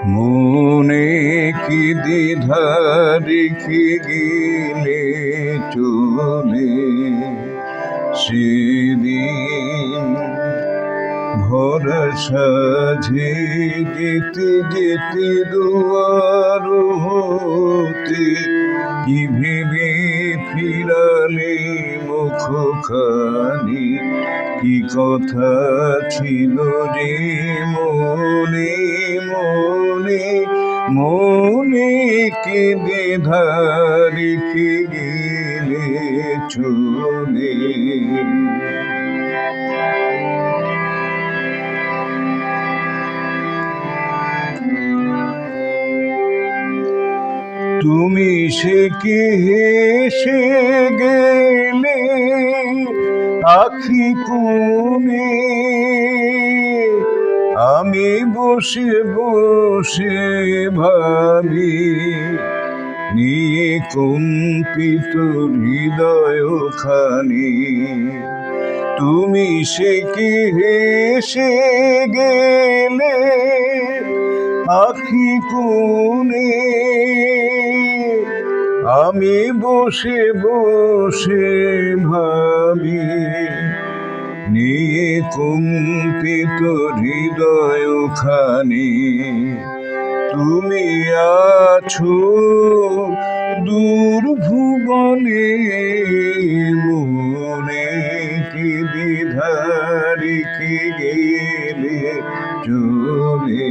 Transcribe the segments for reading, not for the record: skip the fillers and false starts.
মনে কি দ্বিধা রেখে গেলে চলে সেদিন ভরসা ঝে যেতে যেতে দুয়ার হতে কি ভেবে ফিরালে মুখখানি কি কথা ছিল রে মনে মনে মনে কে দ্বিধা রেখে গেলে চলে তুমি সে কি হেসে গেলে আখি কোণে আমি বসে বসে ভাবি নিয়ে কম্পিত হৃদয় খানি তুমি সে কি হেসে গেলে আখি কোণে আমি বসে বসে ভাবি নিয়ে কম্পিত হৃদয় খানি তুমি আছো দূর ভুবনে মনে কি দ্বিধা রেখে গেলে চলে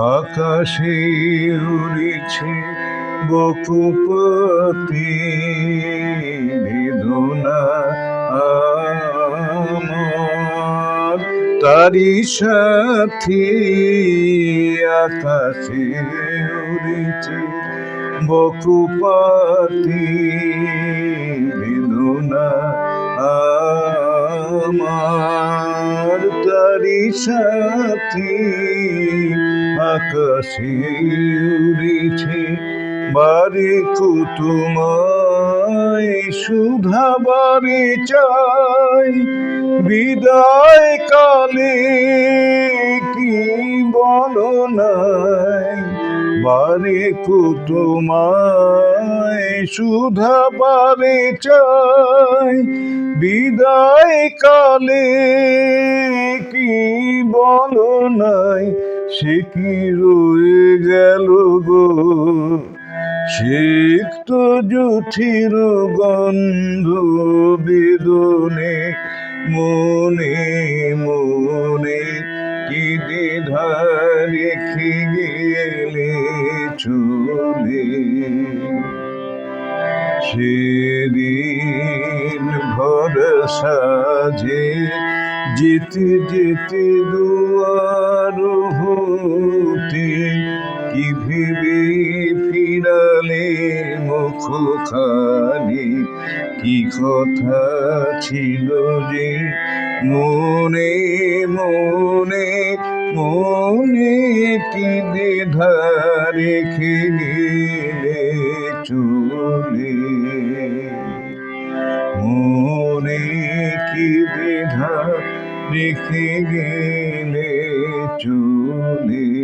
আকাশে উড়েছে বকুপতি বেদনা আমার তারি সাথী আকাশে উড়েছে বকুপতি বেদনা আমার তারি সাথী আকাশে উড়েছে বারে কুতুমায় সুধা বারে চাই বিদায় কালে কি বলো নাই বারে কুতুমায় সুধা বারে চাই বিদায় কালে কি বলো নাই সে কি রয়ে গেল গো সিক্ত জুথির গন্ধ বেদনে মনে মনে কি দ্বিধা রেখে গেলে চলে সেদিন ভরসা যে যেতে যেতে দুয়ার হতে কি ভেবে ফিরালে মুখখানি কি কথা ছিল যে মনে মনে মনে কি দ্বিধা রেখে গেলে চলে মনে কি দ্বিধা রেখে গেলে চলে।